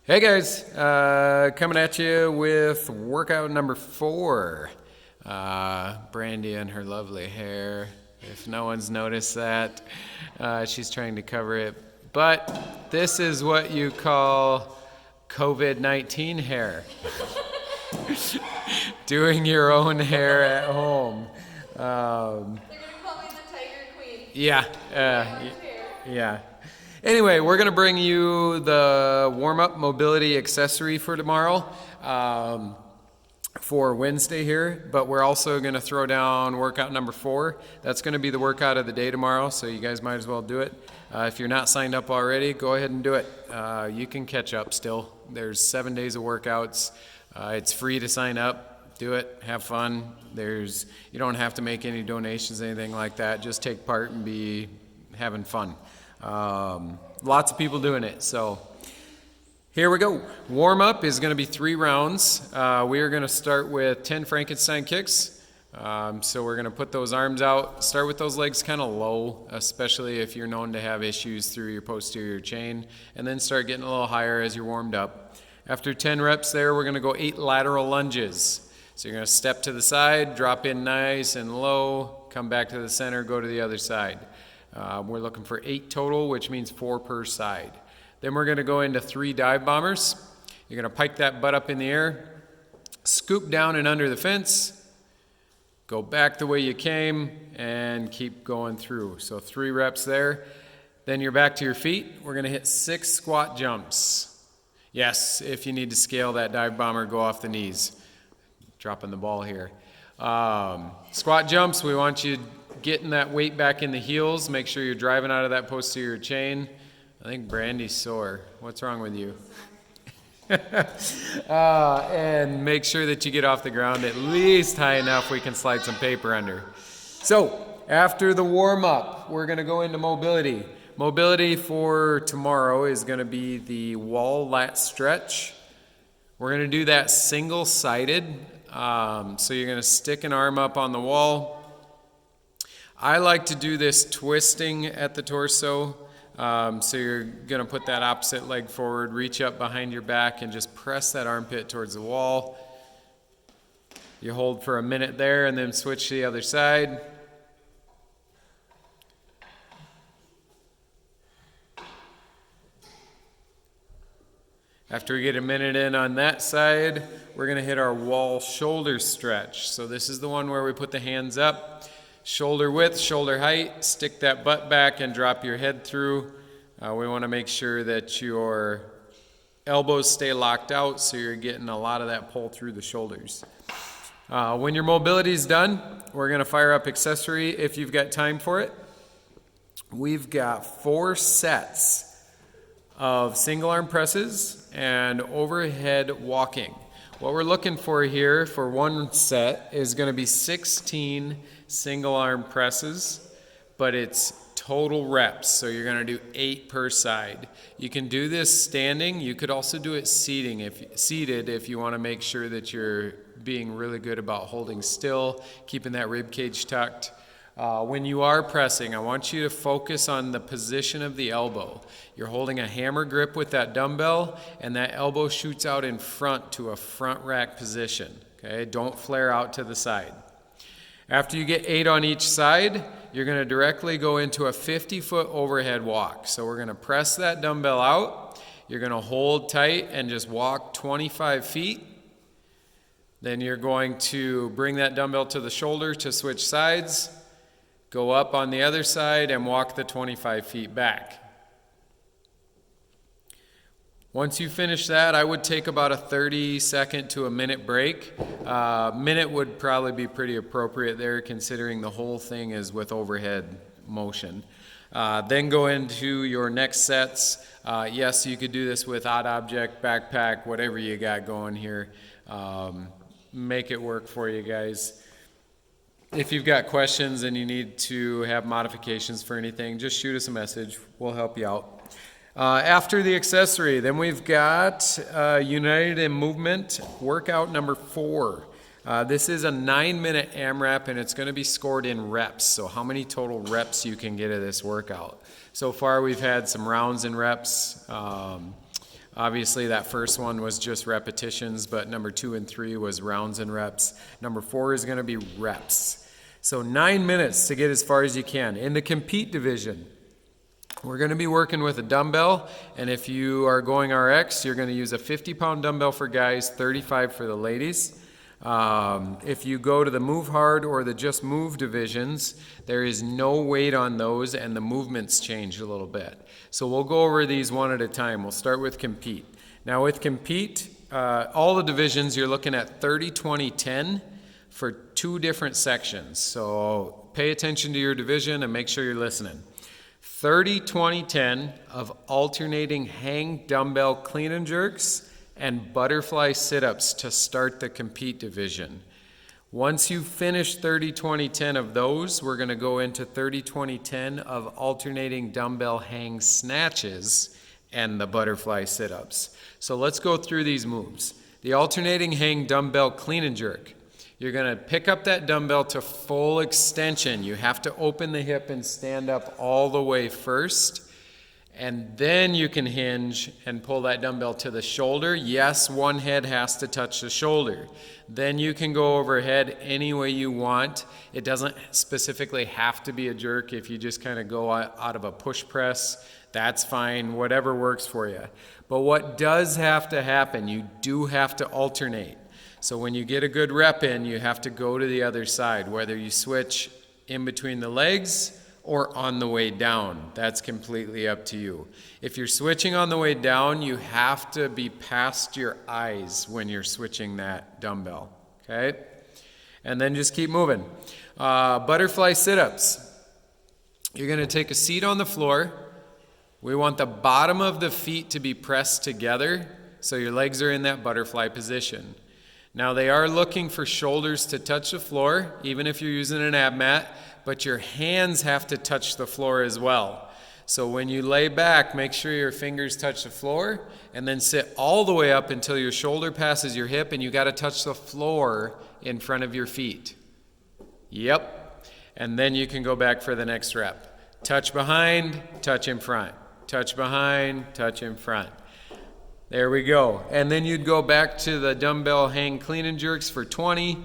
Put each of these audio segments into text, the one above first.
Hey guys, coming at you with workout number 4. Brandy and her lovely hair. If no one's noticed that, she's trying to cover it. But this is what you call COVID-19 hair. Doing your own hair at home. They're going to call me the Tiger Queen. Yeah. Anyway, we're going to bring you the warm-up mobility accessory for tomorrow, for Wednesday here, but we're also going to throw down workout number 4. That's going to be the workout of the day tomorrow, so you guys might as well do it. If you're not signed up already, go ahead and do it. You can catch up still. There's 7 days of workouts. It's free to sign up. Do it. Have fun. You don't have to make any donations, anything like that. Just take part and be having fun. Lots of people doing it, so here we go. Warm up is going to be 3 rounds. We are going to start with 10 Frankenstein kicks. So we're going to put those arms out, start with those legs kind of low, especially if you're known to have issues through your posterior chain, and then start getting a little higher as you're warmed up. After 10 reps there, we're going to go 8 lateral lunges. So you're going to step to the side, drop in nice and low, come back to the center, go to the other side. We're looking for 8 total, which means 4 per side. Then we're going to go into 3 dive bombers. You're going to pike that butt up in the air, scoop down and under the fence, go back the way you came, and keep going through. So 3 reps there. Then you're back to your feet. We're going to hit 6 squat jumps. Yes, if you need to scale that dive bomber, go off the knees. Dropping the ball here. Squat jumps, we want you getting that weight back in the heels. Make sure you're driving out of that posterior chain. I think Brandy's sore. What's wrong with you? And make sure that you get off the ground at least high enough we can slide some paper under. So after the warm-up, we're going to go into mobility. Mobility for tomorrow is going to be the wall lat stretch. We're going to do that single-sided. So you're going to stick an arm up on the wall. I like to do this twisting at the torso. So you're going to put that opposite leg forward, reach up behind your back, and just press that armpit towards the wall. You hold for a minute there and then switch to the other side. After we get a minute in on that side, we're going to hit our wall shoulder stretch. So this is the one where we put the hands up. Shoulder width, shoulder height, stick that butt back and drop your head through. We want to make sure that your elbows stay locked out so you're getting a lot of that pull through the shoulders. When your mobility is done, we're going to fire up accessory if you've got time for it. We've got 4 sets of single arm presses and overhead walking. What we're looking for here for one set is going to be 16 single arm presses, but it's total reps, so you're going to do 8 per side. You can do this standing. You could also do it seated if you want to make sure that you're being really good about holding still, keeping that rib cage tucked. When you are pressing, I want you to focus on the position of the elbow. You're holding a hammer grip with that dumbbell, and that elbow shoots out in front to a front rack position. Okay, don't flare out to the side. After you get 8 on each side, you're going to directly go into a 50-foot overhead walk. So we're going to press that dumbbell out. You're going to hold tight and just walk 25 feet. Then you're going to bring that dumbbell to the shoulder to switch sides. Go up on the other side and walk the 25 feet back. Once you finish that, I would take about a 30-second to a minute break. Minute would probably be pretty appropriate there, considering the whole thing is with overhead motion. Then go into your next sets. Yes, you could do this with odd object, backpack, whatever you got going here. Make it work for you guys. If you've got questions and you need to have modifications for anything, just shoot us a message. We'll help you out. After the accessory, then we've got United in Movement workout number 4. This is a 9-minute AMRAP, and it's going to be scored in reps. So how many total reps you can get of this workout. So far we've had some rounds and reps. Obviously, that first one was just repetitions, but number 2 and 3 was rounds and reps. Number 4 is going to be reps. So 9 minutes to get as far as you can. In the compete division, we're going to be working with a dumbbell, and if you are going RX, you're going to use a 50-pound dumbbell for guys, 35 for the ladies. If you go to the Move Hard or the Just Move divisions, there is no weight on those, and the movements change a little bit. So we'll go over these one at a time. We'll start with compete. Now with compete, all the divisions, you're looking at 30, 20, 10 for 2 different sections. So pay attention to your division and make sure you're listening. 30, 20, 10 of alternating hang dumbbell clean and jerks and butterfly sit-ups to start the compete division. Once you finish 30, 20, 10 of those, we're going to go into 30, 20, 10 of alternating dumbbell hang snatches and the butterfly sit-ups. So let's go through these moves. The alternating hang dumbbell clean and jerk. You're going to pick up that dumbbell to full extension. You have to open the hip and stand up all the way first. And then you can hinge and pull that dumbbell to the shoulder. Yes, one head has to touch the shoulder. Then you can go overhead any way you want. It doesn't specifically have to be a jerk. If you just kind of go out of a push press, that's fine, whatever works for you. But what does have to happen, you do have to alternate. So when you get a good rep in, you have to go to the other side, whether you switch in between the legs or on the way down. That's completely up to you. If you're switching on the way down, you have to be past your eyes when you're switching that dumbbell, okay? And then just keep moving. Butterfly sit-ups. You're gonna take a seat on the floor. We want the bottom of the feet to be pressed together so your legs are in that butterfly position. Now they are looking for shoulders to touch the floor, even if you're using an ab mat, but your hands have to touch the floor as well. So when you lay back, make sure your fingers touch the floor, and then sit all the way up until your shoulder passes your hip, and you got to touch the floor in front of your feet. Yep. And then you can go back for the next rep. Touch behind, touch in front. Touch behind, touch in front. There we go. And then you'd go back to the dumbbell hang clean and jerks for 20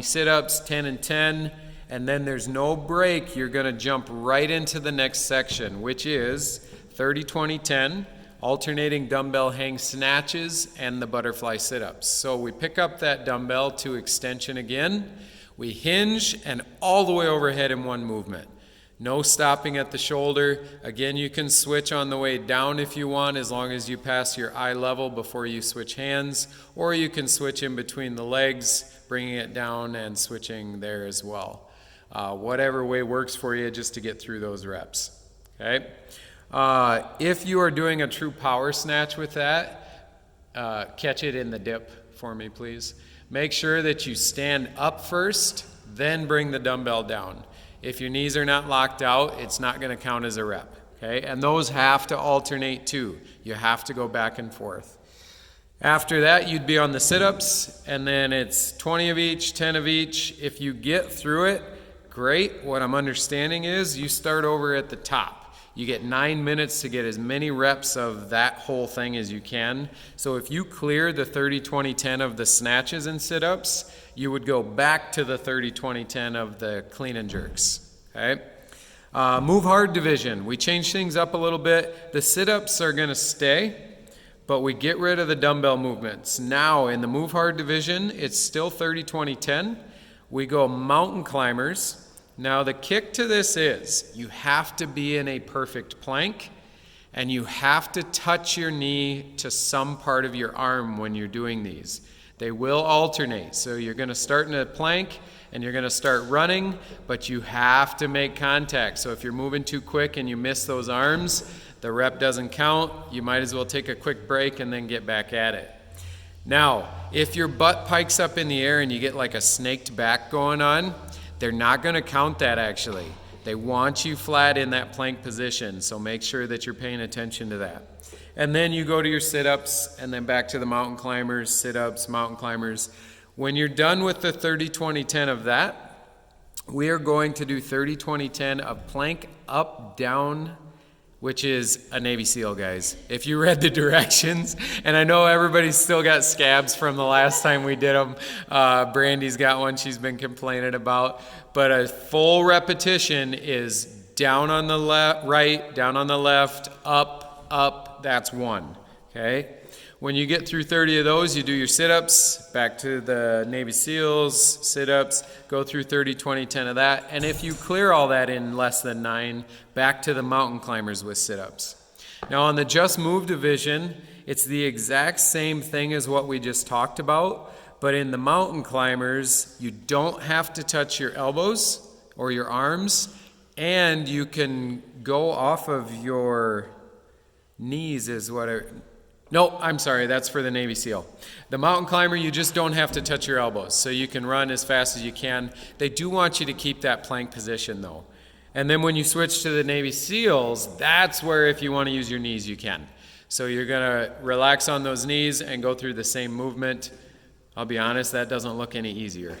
sit-ups, 10 and 10, and then there's no break. You're going to jump right into the next section, which is 30, 20, 10, alternating dumbbell hang snatches and the butterfly sit-ups. So we pick up that dumbbell to extension again. We hinge and all the way overhead in one movement. No stopping at the shoulder. Again, you can switch on the way down if you want, as long as you pass your eye level before you switch hands, or you can switch in between the legs, bringing it down and switching there as well. Whatever way works for you just to get through those reps, okay? If you are doing a true power snatch with that, catch it in the dip for me, please. Make sure that you stand up first, then bring the dumbbell down. If your knees are not locked out, it's not going to count as a rep, okay? And those have to alternate too. You have to go back and forth. After that, you'd be on the sit-ups, and then it's 20 of each, 10 of each. If you get through it, great. What I'm understanding is you start over at the top. You get 9 minutes to get as many reps of that whole thing as you can. So if you clear the 30, 20, 10 of the snatches and sit-ups, you would go back to the 30, 20, 10 of the clean and jerks, okay? Move hard division. We change things up a little bit. The sit-ups are going to stay, but we get rid of the dumbbell movements. Now, in the move hard division, it's still 30, 20, 10. We go mountain climbers. Now, the kick to this is you have to be in a perfect plank, and you have to touch your knee to some part of your arm when you're doing these. They will alternate. So you're going to start in a plank and you're going to start running, but you have to make contact. So if you're moving too quick and you miss those arms, the rep doesn't count. You might as well take a quick break and then get back at it. Now, if your butt pikes up in the air and you get like a snaked back going on, they're not going to count that actually. They want you flat in that plank position, so make sure that you're paying attention to that. And then you go to your sit-ups, and then back to the mountain climbers, sit-ups, mountain climbers. When you're done with the 30, 20, 10 of that, we are going to do 30, 20, 10 of plank up, down, which is a Navy SEAL, guys. If you read the directions, and I know everybody's still got scabs from the last time we did them. Brandy's got one she's been complaining about. But a full repetition is down on the right, down on the left, up, up, that's 1, okay? When you get through 30 of those, you do your sit-ups, back to the Navy SEALs, sit-ups, go through 30, 20, 10 of that. And if you clear all that in less than 9, back to the mountain climbers with sit-ups. Now on the Just Move division, it's the exact same thing as what we just talked about, but in the mountain climbers, you don't have to touch your elbows or your arms, and you can go off of your knees is what it... No, I'm sorry, that's for the Navy SEAL. The mountain climber, you just don't have to touch your elbows, so you can run as fast as you can. They do want you to keep that plank position, though. And then when you switch to the Navy SEALs, that's where if you want to use your knees, you can. So you're going to relax on those knees and go through the same movement. I'll be honest, that doesn't look any easier.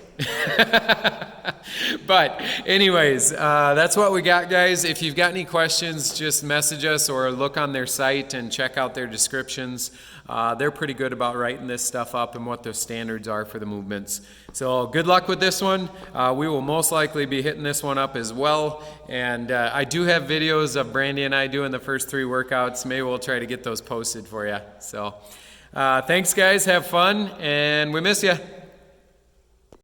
But anyways, that's what we got, guys. If you've got any questions, just message us or look on their site and check out their descriptions. They're pretty good about writing this stuff up and what the standards are for the movements. So good luck with this one. We will most likely be hitting this one up as well. And I do have videos of Brandy and I doing the first 3 workouts. Maybe we'll try to get those posted for you. So thanks, guys. Have fun, and we miss you.